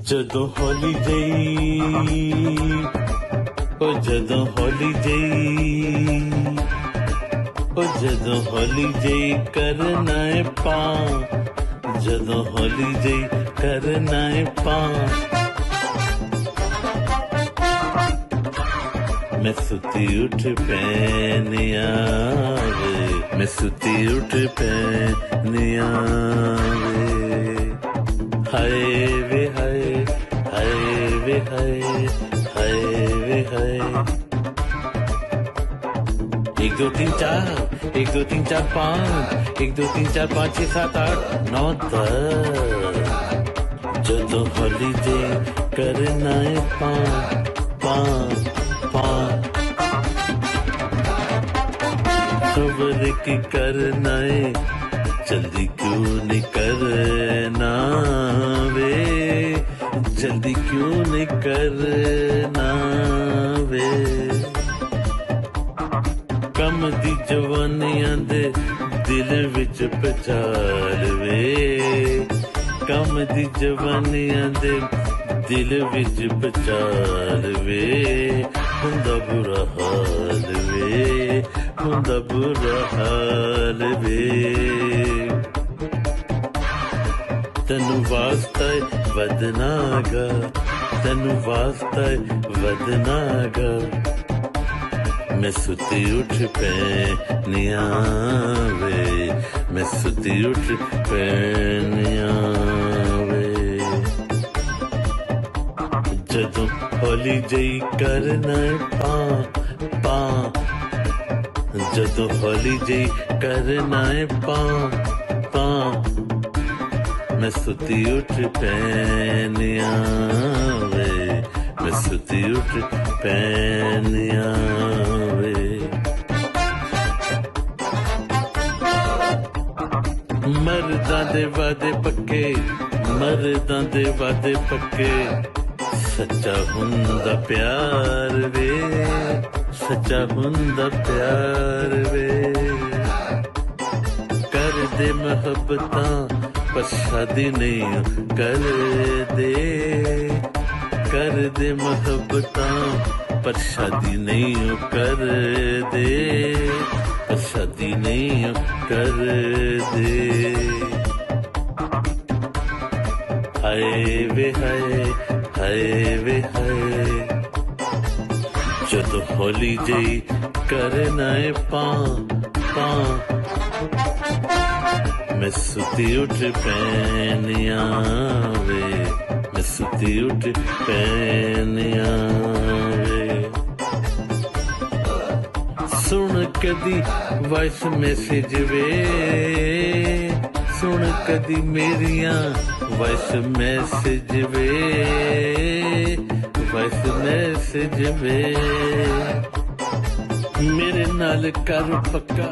ਜਦੋਂ ਹੌਲੀ ਜਈ ਉਹ ਜਦੋਂ ਹੌਲੀ ਜਈ ਉਹ ਜਦੋਂ ਹੌਲੀ ਜਈ ਕਰਨਾ ਏ ਪਾ ਜਦੋਂ ਹੌਲੀ ਜਈ ਕਰਨਾ ਏ ਪਾ मैं सुती उठ पैनिया वे मैं सुती उठ पैनिया वे हाय वे हाय हाय वे हाय हाय वे हाय एक दो तीन चार पाँच एक दो तीन चार पाँच छः सात आठ नौ दस जदों हौली जे करना है पाँच खबर की करना है जल्दी क्यों नहीं करना वे जल्दी क्यों नहीं करना वे कम दी जवानियां दे दिल विच पचाल वे कम दी जवानियां दे दिल विच पचाल वे हुंदा बुरा हाल वे हुंदा बुरा हाल वे तैनू वास्ता वदनागा तैनू वास्ता वदनागा मैं सुती उठ पैनिया वे मैं सुती उठ पैनिया वे जदों हौली जई करना पा पा जदों हौली जई करना पा पा मैं सुती उठ पैनिया वे मैं सुती उठ पैनिया वे मर्दां दे वादे पक्के मर्दां दे वादे पक्के सच्चा हुंदा प्यार वे सच्चा हुंदा प्यार वे कर दे मोहब्बतां पर शादी नहीं कर दे मोहब्बतां पर शादी नहीं कर दे पर शादी नहीं कर दे हाय वे हाय हाय वे हाय जदों हौली जई करना है पा पा मैं सुती उठ पैनिया वे मैं सुती उठ पैनिया वे सुन कदी वॉइस मैसेज वे सुन कदी मेरिया वॉइस मैसेज वे वॉइस मैसेज वे मेरे नाल कर पक्का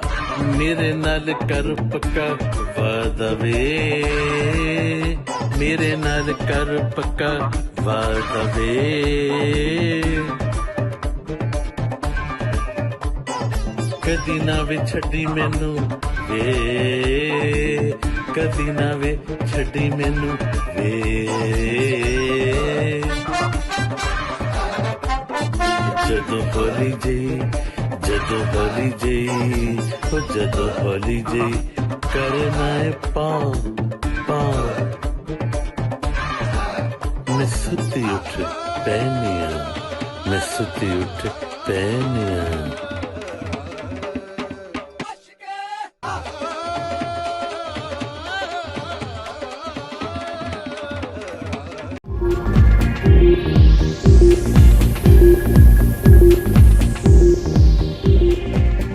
मेरे नाल कर पक्का वादा वे मेरे नाल कर पक्का वादा वे कदी ना वे छड्डी मैनू वे कदी ना वे छड्डी मैनू वे जदों हौली जई जदों हौली जई ओ जदों हौली जई करना है पा पा मैं सुती उठ पैनिया मैं सुती उठ पैनिया